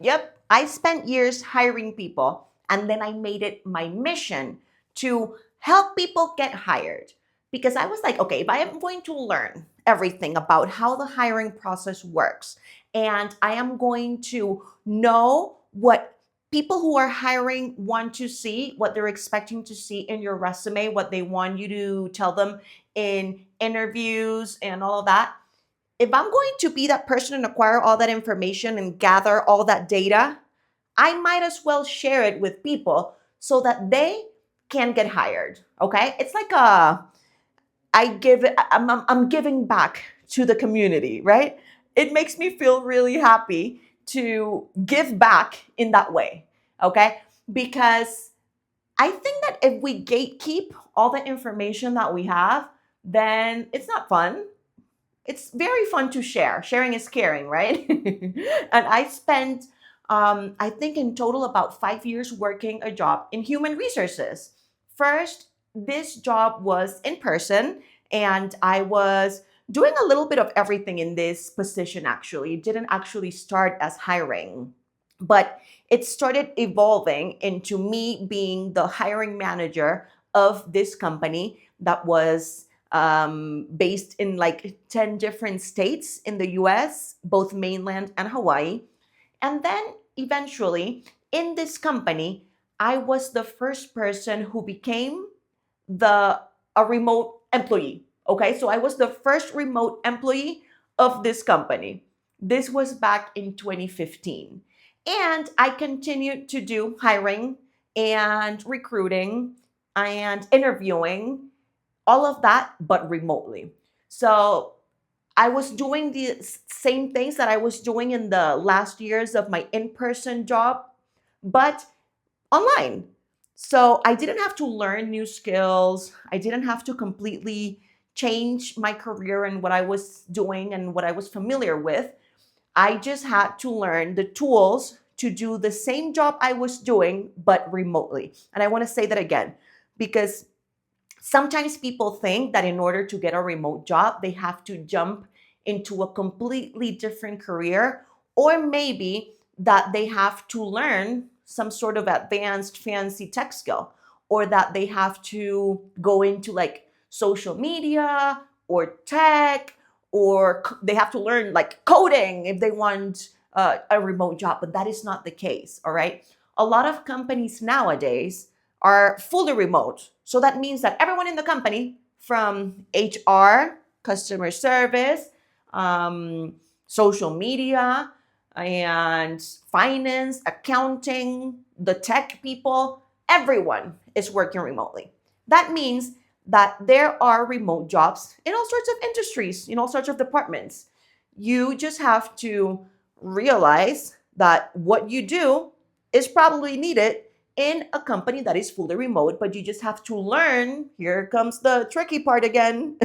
Yep, I spent years hiring people, and then I made it my mission to help people get hired. Because I was like, okay, if I am going to learn everything about how the hiring process works, and I am going to know what people who are hiring want to see, what they're expecting to see in your resume, what they want you to tell them in interviews and all of that, if I'm going to be that person and acquire all that information and gather all that data, I might as well share it with people so that they can get hired. Okay? It's like I'm giving back to the community, right? It makes me feel really happy to give back in that way. Okay? Because I think that if we gatekeep all the information that we have, then it's not fun. It's very fun to share. Sharing is caring, right? And I spent, I think, in total about 5 years working a job in human resources. First, this job was in person, and I was doing a little bit of everything in this position actually. It didn't actually start as hiring, but it started evolving into me being the hiring manager of this company that was based in like 10 different states in the US, both mainland and Hawaii. And then eventually, in this company, I was the first person who became the a remote employee. Okay, so I was the first remote employee of this company. This was back in 2015. And I continued to do hiring and recruiting and interviewing, all of that, but remotely. So I was doing the same things that I was doing in the last years of my in person job, but online. So I didn't have to learn new skills. I didn't have to completely change my career and what I was doing and what I was familiar with. I just had to learn the tools to do the same job I was doing, but remotely. And I want to say that again, because sometimes people think that in order to get a remote job, they have to jump into a completely different career, or maybe that they have to learn some sort of advanced fancy tech skill, or that they have to go into like social media or tech, or they have to learn like coding if they want a remote job. But that is not the case, all right? A lot of companies nowadays are fully remote. So that means that everyone in the company, from HR, customer service, social media, and finance, accounting, the tech people, everyone is working remotely. That means that there are remote jobs in all sorts of industries, in all sorts of departments. You just have to realize that what you do is probably needed in a company that is fully remote, but you just have to learn. Here comes the tricky part again.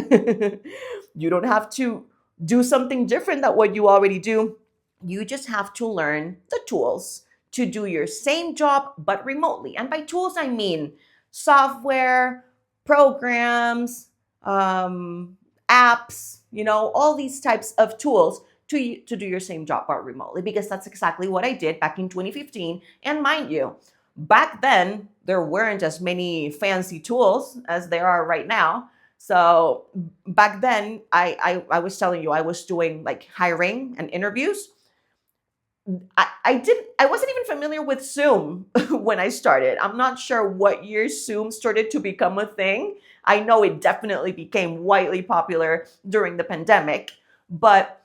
You don't have to do something different than what you already do. You just have to learn the tools to do your same job, but remotely. And by tools, I mean software, programs, apps, all these types of tools to do your same job, but remotely, because that's exactly what I did back in 2015. And mind you, back then there weren't as many fancy tools as there are right now. So back then I was telling you, I was doing like hiring and interviews. I wasn't even familiar with Zoom when I started. I'm not sure what year Zoom started to become a thing. I know it definitely became widely popular during the pandemic, but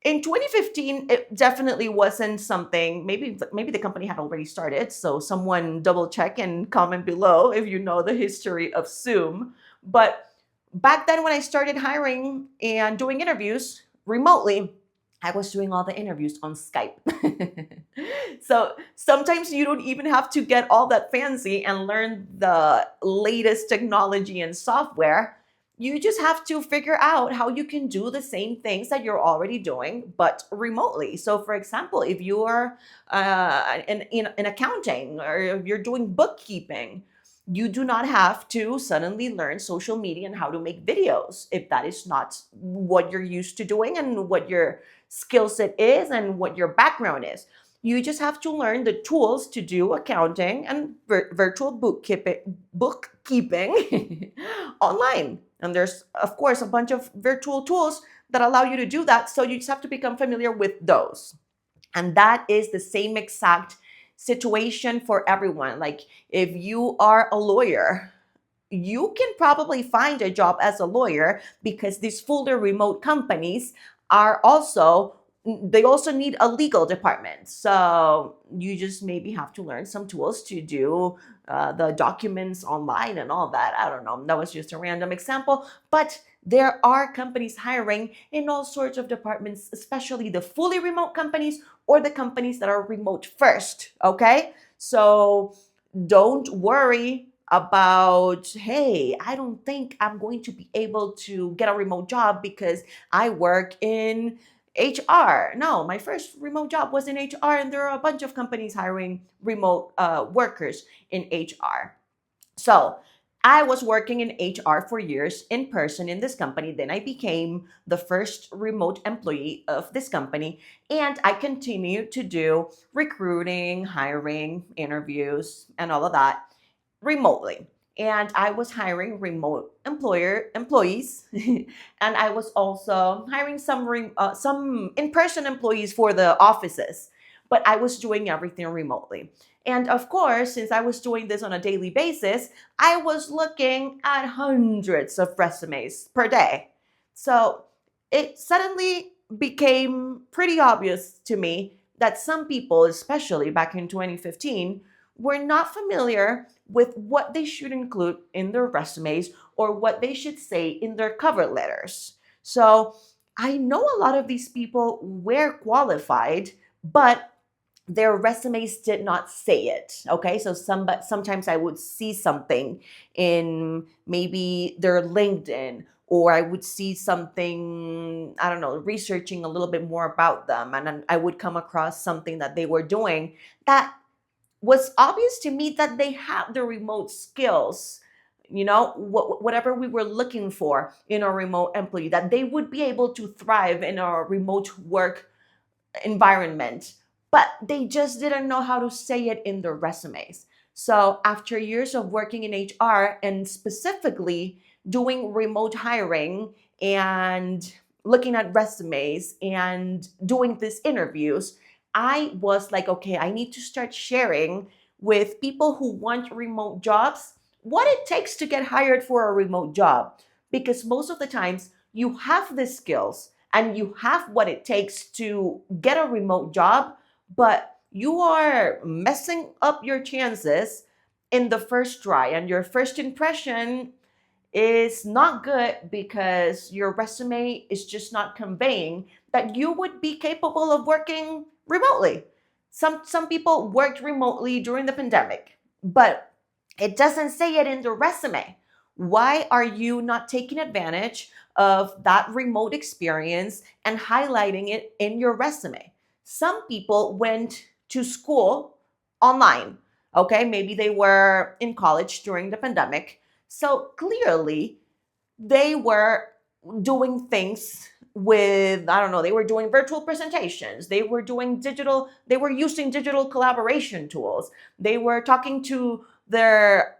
in 2015 it definitely wasn't something. Maybe the company had already started, so someone double check and comment below if you know the history of Zoom. But back then when I started hiring and doing interviews remotely, I was doing all the interviews on Skype. So sometimes you don't even have to get all that fancy and learn the latest technology and software. You just have to figure out how you can do the same things that you're already doing, but remotely. So, for example, if you are in accounting, or if you're doing bookkeeping, you do not have to suddenly learn social media and how to make videos if that is not what you're used to doing and what your skill set is and what your background is. You just have to learn the tools to do accounting and virtual bookkeeping online. And there's, of course, a bunch of virtual tools that allow you to do that. So you just have to become familiar with those. And that is the same exact situation for everyone. Like if you are a lawyer, you can probably find a job as a lawyer because these fully remote companies are also, they also need a legal department. So you just maybe have to learn some tools to do the documents online and all that. I don't know. That was just a random example. But there are companies hiring in all sorts of departments, especially the fully remote companies or the companies that are remote first. Okay. So don't worry about, hey, I don't think I'm going to be able to get a remote job because I work in HR. No, my first remote job was in HR, and there are a bunch of companies hiring remote workers in HR. So I was working in HR for years in person in this company. Then I became the first remote employee of this company. And I continued to do recruiting, hiring, interviews, and all of that remotely. And I was hiring remote employees, and I was also hiring some in-person employees for the offices. But I was doing everything remotely. And of course, since I was doing this on a daily basis, I was looking at hundreds of resumes per day. So it suddenly became pretty obvious to me that some people, especially back in 2015, were not familiar with what they should include in their resumes or what they should say in their cover letters. So I know a lot of these people were qualified, but their resumes did not say it. Okay, so sometimes I would see something in maybe their LinkedIn, or I would see something, I don't know, researching a little bit more about them, and then I would come across something that they were doing that was obvious to me that they have the remote skills, whatever we were looking for in a remote employee, that they would be able to thrive in a remote work environment, but they just didn't know how to say it in their resumes. So after years of working in HR and specifically doing remote hiring and looking at resumes and doing these interviews, I was like, okay, I need to start sharing with people who want remote jobs what it takes to get hired for a remote job. Because most of the times you have the skills and you have what it takes to get a remote job, but you are messing up your chances in the first try, and your first impression is not good because your resume is just not conveying that you would be capable of working remotely. Some people worked remotely during the pandemic, but it doesn't say it in the resume. Why are you not taking advantage of that remote experience and highlighting it in your resume? Some people went to school online. Okay, maybe they were in college during the pandemic, so clearly, they were doing things with, I don't know, they were doing virtual presentations, they were using digital collaboration tools, they were talking to their,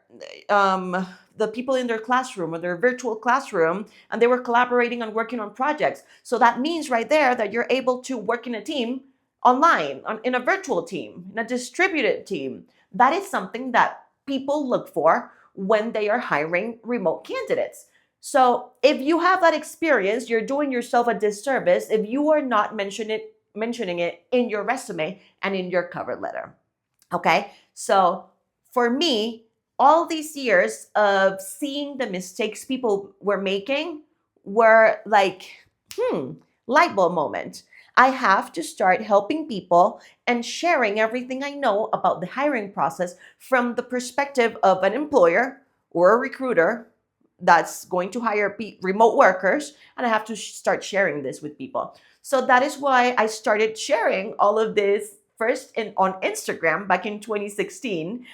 the people in their classroom or their virtual classroom, and they were collaborating and working on projects. So that means right there that you're able to work in a team online, in a virtual team, in a distributed team. That is something that people look for when they are hiring remote candidates. So if you have that experience, you're doing yourself a disservice if you are not mentioning it in your resume and in your cover letter. Okay? So for me, all these years of seeing the mistakes people were making were like, light bulb moment. I have to start helping people and sharing everything I know about the hiring process from the perspective of an employer or a recruiter that's going to hire remote workers, and I have to start sharing this with people. So that is why I started sharing all of this first on Instagram back in 2016.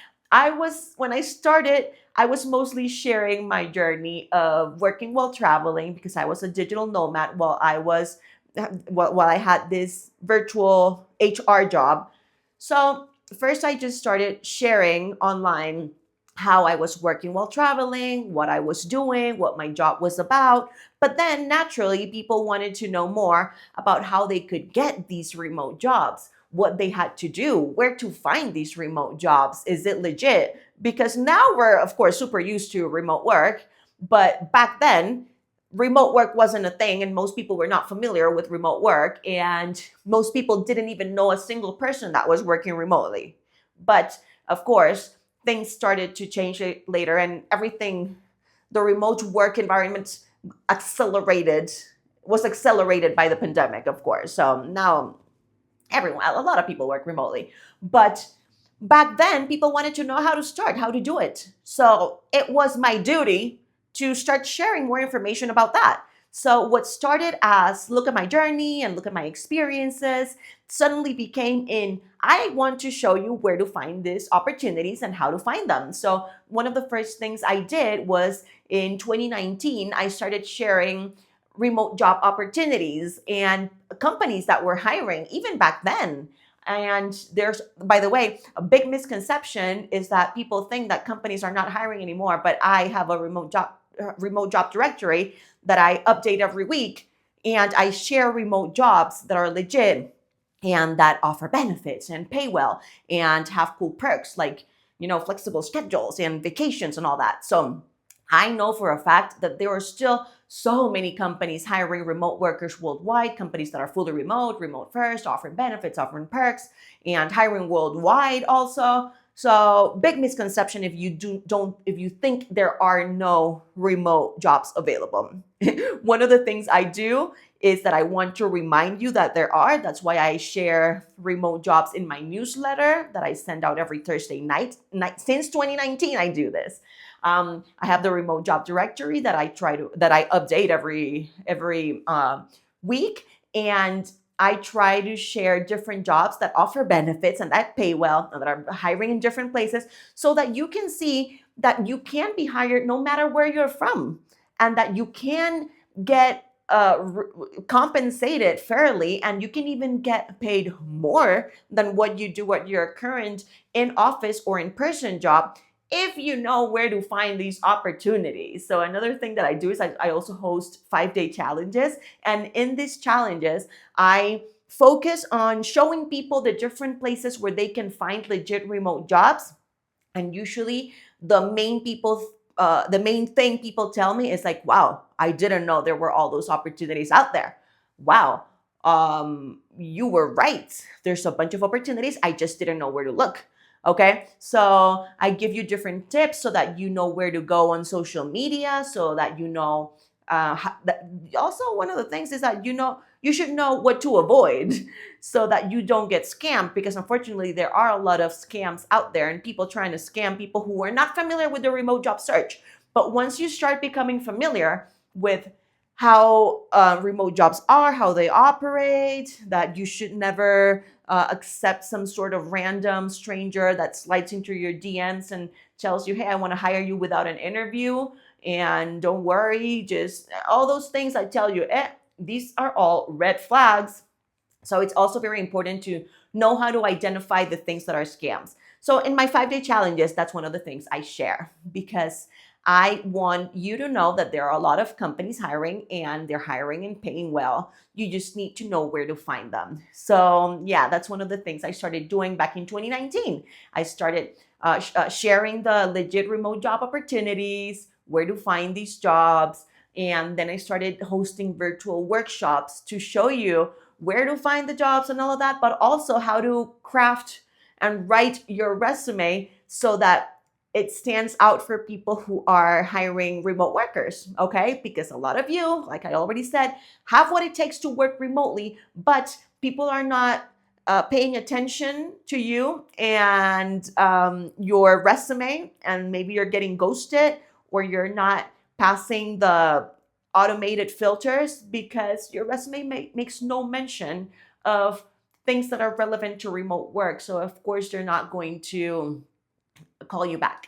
When I started, I was mostly sharing my journey of working while traveling because I was a digital nomad while I had this virtual HR job. So first, I just started sharing online how I was working while traveling, what I was doing, what my job was about. But then naturally, people wanted to know more about how they could get these remote jobs, what they had to do, where to find these remote jobs. Is it legit? Because now we're, of course, super used to remote work. But back then, remote work wasn't a thing, and most people were not familiar with remote work. And most people didn't even know a single person that was working remotely. But of course, things started to change later, and everything, the remote work environment accelerated, was accelerated by the pandemic, of course. So now everyone, a lot of people work remotely. But back then, people wanted to know how to start, how to do it. So it was my duty to start sharing more information about that. So what started as look at my journey and look at my experiences suddenly became in I want to show you where to find these opportunities and how to find them. So one of the first things I did was in 2019, I started sharing remote job opportunities and companies that were hiring even back then. And there's, by the way, a big misconception is that people think that companies are not hiring anymore, but I have a remote job directory that I update every week, and I share remote jobs that are legit and that offer benefits and pay well and have cool perks like, flexible schedules and vacations and all that. So I know for a fact that there are still so many companies hiring remote workers worldwide, companies that are fully remote, remote first, offering benefits, offering perks, and hiring worldwide also. So big misconception if you think there are no remote jobs available. One of the things I do is that I want to remind you that there are. That's why I share remote jobs in my newsletter that I send out every Thursday night. Since 2019, I do this. I have the remote job directory that I update every week, and I try to share different jobs that offer benefits and that pay well and that are hiring in different places, so that you can see that you can be hired no matter where you're from, and that you can get compensated fairly, and you can even get paid more than what you do at your current in office or in person job if you know where to find these opportunities. So another thing that I do is I also host 5-day challenges. And in these challenges, I focus on showing people the different places where they can find legit remote jobs. And usually the main thing people tell me is like, wow, I didn't know there were all those opportunities out there. Wow, you were right. There's a bunch of opportunities. I just didn't know where to look. Okay, so I give you different tips so that you know where to go on social media, so that you know. Also, one of the things is that you should know what to avoid so that you don't get scammed, because unfortunately there are a lot of scams out there and people trying to scam people who are not familiar with the remote job search. But once you start becoming familiar with how remote jobs are, how they operate, that you should never accept some sort of random stranger that slides into your DMs and tells you, hey, I want to hire you without an interview. And don't worry, just all those things I tell you, these are all red flags. So it's also very important to know how to identify the things that are scams. So in my 5-day challenges, that's one of the things I share, because I want you to know that there are a lot of companies hiring, and they're hiring and paying well. You just need to know where to find them. So yeah, that's one of the things I started doing back in 2019. I started sharing the legit remote job opportunities, where to find these jobs. And then I started hosting virtual workshops to show you where to find the jobs and all of that, but also how to craft and write your resume so that it stands out for people who are hiring remote workers, okay? Because a lot of you, like I already said, have what it takes to work remotely, but people are not paying attention to you and your resume, and maybe you're getting ghosted, or you're not passing the automated filters because your resume makes no mention of things that are relevant to remote work. So of course they're not going to call you back.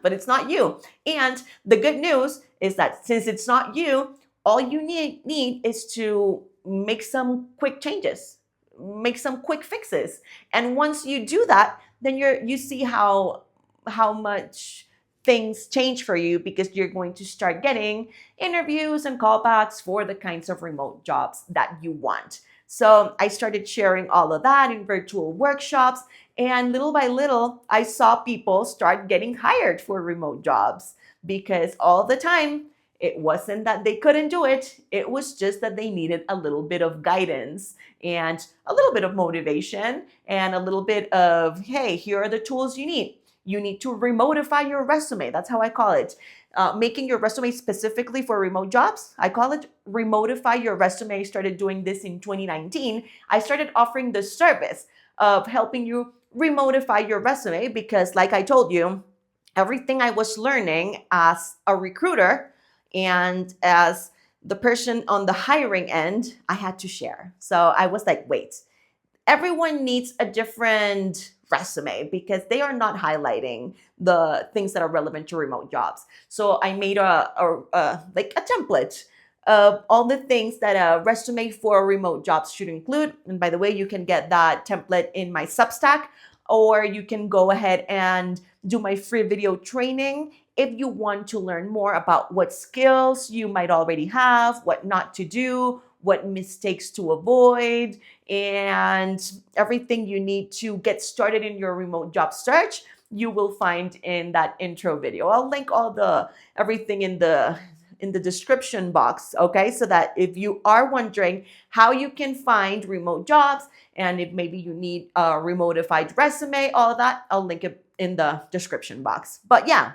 But it's not you. And the good news is that since it's not you, all you need is to make some quick changes. make some quick fixes. And once you do that, then you see how much things change for you, because you're going to start getting interviews and callbacks for the kinds of remote jobs that you want. So I started sharing all of that in virtual workshops, and little by little, I saw people start getting hired for remote jobs, because all the time, it wasn't that they couldn't do it. It was just that they needed a little bit of guidance and a little bit of motivation and a little bit of, hey, here are the tools you need. You need to remotify your resume. That's how I call it. Making your resume specifically for remote jobs. I call it remotify your resume. I started doing this in 2019. I started offering the service of helping you remotify your resume, because like I told you, everything I was learning as a recruiter and as the person on the hiring end, I had to share. So I was like, wait, everyone needs a different resume, because they are not highlighting the things that are relevant to remote jobs. So I made like a template of all the things that a resume for remote jobs should include. And by the way, you can get that template in my Substack, or you can go ahead and do my free video training if you want to learn more about what skills you might already have, what not to do, what mistakes to avoid, and everything you need to get started in your remote job search, you will find in that intro video. I'll link everything in the description box, okay? So that if you are wondering how you can find remote jobs, and if maybe you need a remotified resume, all that, I'll link it in the description box. But yeah,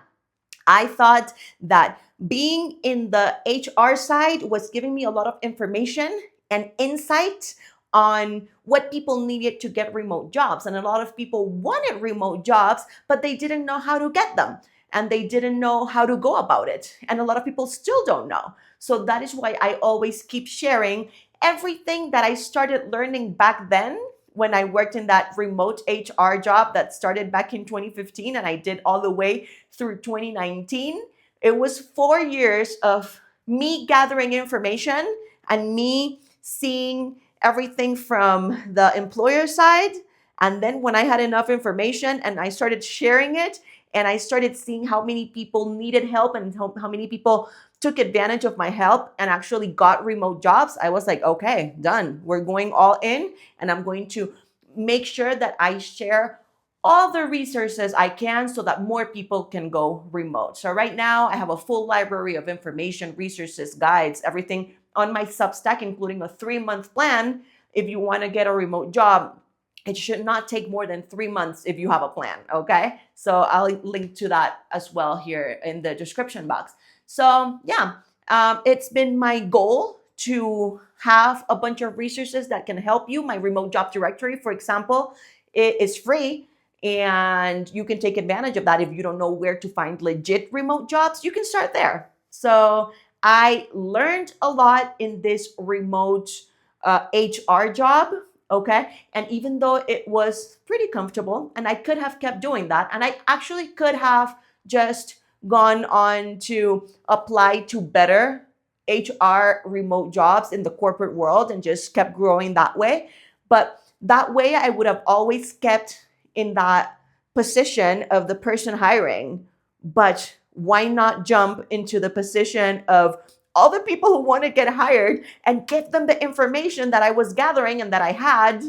I thought that being in the HR side was giving me a lot of information and insight on what people needed to get remote jobs. And a lot of people wanted remote jobs, but they didn't know how to get them. And they didn't know how to go about it. And a lot of people still don't know. So that is why I always keep sharing everything that I started learning back then when I worked in that remote HR job that started back in 2015, and I did all the way through 2019. It was 4 years of me gathering information and me seeing everything from the employer side. And then when I had enough information and I started sharing it, and I started seeing how many people needed help and how many people took advantage of my help and actually got remote jobs, I was like, okay, done. We're going all in, and I'm going to make sure that I share all the resources I can so that more people can go remote. So right now I have a full library of information, resources, guides, everything on my Substack, including a 3-month plan. If you want to get a remote job, it should not take more than 3 months if you have a plan, okay? So I'll link to that as well here in the description box. So yeah, it's been my goal to have a bunch of resources that can help you. My remote job directory, for example, it is free, and you can take advantage of that. If you don't know where to find legit remote jobs, you can start there. So I learned a lot in this remote HR job. Okay. And even though it was pretty comfortable, and I could have kept doing that, and I actually could have just gone on to apply to better HR remote jobs in the corporate world and just kept growing that way. But that way, I would have always kept in that position of the person hiring. But why not jump into the position of all the people who want to get hired and give them the information that I was gathering and that I had,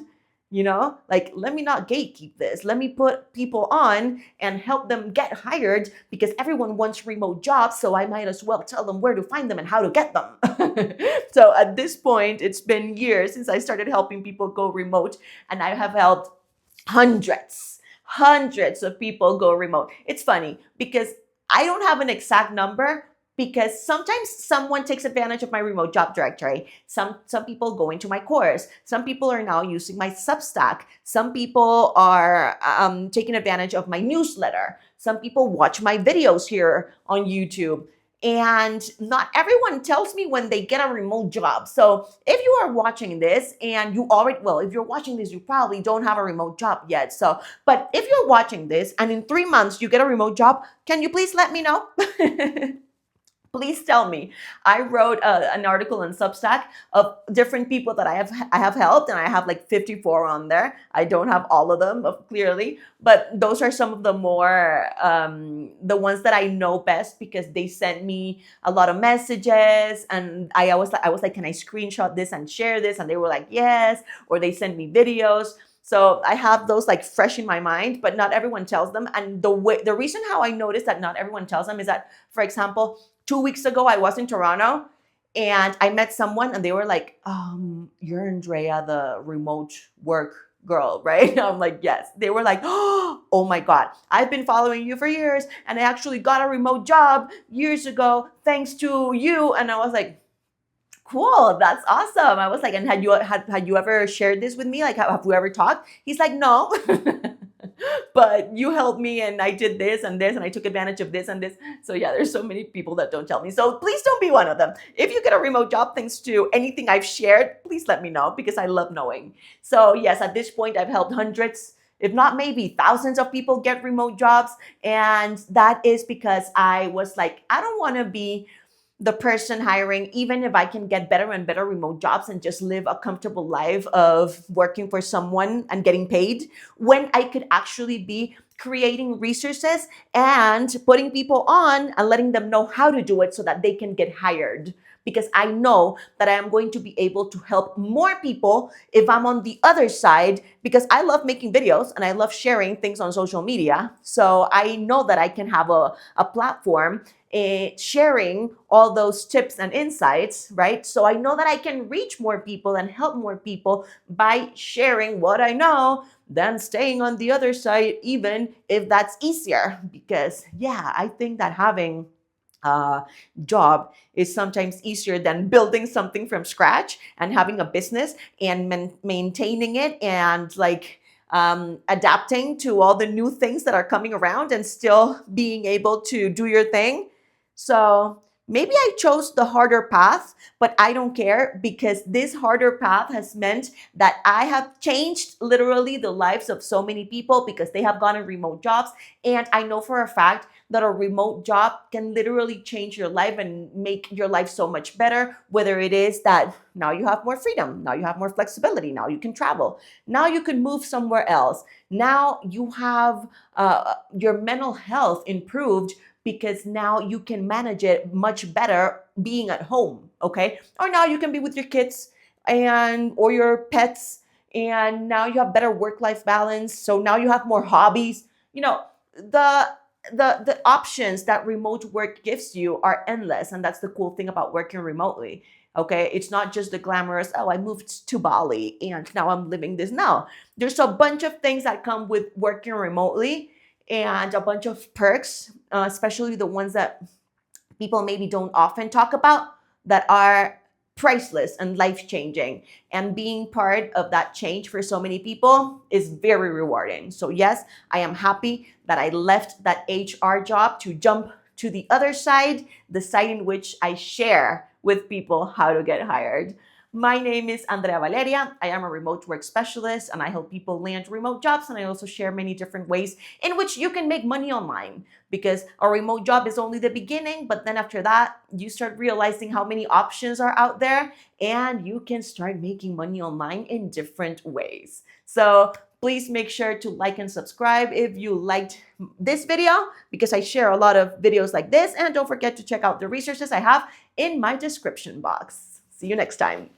like, let me not gatekeep this. Let me put people on and help them get hired, because everyone wants remote jobs. So I might as well tell them where to find them and how to get them. So at this point, it's been years since I started helping people go remote, and I have helped hundreds of people go remote. It's funny because I don't have an exact number, because sometimes someone takes advantage of my remote job directory. Some people go into my course. Some people are now using my Substack. Some people are taking advantage of my newsletter. Some people watch my videos here on YouTube. And not everyone tells me when they get a remote job. So if you are watching this and if you're watching this, you probably don't have a remote job yet. So, but if you're watching this and in 3 months you get a remote job, can you please let me know? Please tell me. I wrote an article in Substack of different people that I have helped, and I have like 54 on there. I don't have all of them, clearly, but those are some of the more the ones that I know best, because they sent me a lot of messages, and I was like, can I screenshot this and share this? And they were like, yes, or they sent me videos. So I have those like fresh in my mind, but not everyone tells them. And the reason how I noticed that not everyone tells them is that, for example, 2 weeks ago, I was in Toronto and I met someone and they were like, you're Andrea, the remote work girl, right? I'm like, yes. They were like, oh my God, I've been following you for years and I actually got a remote job years ago thanks to you. And I was like, cool, that's awesome. I was like, and had you ever shared this with me? Like, have we ever talked? He's like, no. But you helped me and I did this and I took advantage of this and this. So yeah, there's so many people that don't tell me. So please don't be one of them. If you get a remote job thanks to anything I've shared, please let me know, because I love knowing. So yes, at this point I've helped hundreds, if not maybe thousands of people get remote jobs. And that is because I was like, I don't want to be the person hiring, even if I can get better and better remote jobs and just live a comfortable life of working for someone and getting paid, when I could actually be creating resources and putting people on and letting them know how to do it so that they can get hired. Because I know that I am going to be able to help more people if I'm on the other side, because I love making videos and I love sharing things on social media. So I know that I can have a platform sharing all those tips and insights, right? So I know that I can reach more people and help more people by sharing what I know than staying on the other side, even if that's easier. Because yeah, I think that having a job is sometimes easier than building something from scratch and having a business and maintaining it and like adapting to all the new things that are coming around and still being able to do your thing. So maybe I chose the harder path, but I don't care, because this harder path has meant that I have changed literally the lives of so many people because they have gotten remote jobs. And I know for a fact that a remote job can literally change your life and make your life so much better. Whether it is that now you have more freedom, now you have more flexibility, now you can travel, now you can move somewhere else, now you have your mental health improved because now you can manage it much better being at home, okay? Or now you can be with your kids and or your pets, and now you have better work-life balance. So now you have more hobbies. You know, the the options that remote work gives you are endless, and that's the cool thing about working remotely. Okay, it's not just the glamorous, oh, I moved to Bali and now I'm living this. No, there's a bunch of things that come with working remotely and a bunch of perks, especially the ones that people maybe don't often talk about, that are priceless and life changing. And being part of that change for so many people is very rewarding. So, yes, I am happy that I left that HR job to jump to the other side, the side in which I share with people how to get hired. My name is Andrea Valeria. I am a remote work specialist and I help people land remote jobs. And I also share many different ways in which you can make money online, because a remote job is only the beginning. But then after that, you start realizing how many options are out there and you can start making money online in different ways. So please make sure to like and subscribe if you liked this video, because I share a lot of videos like this. And don't forget to check out the resources I have in my description box. See you next time.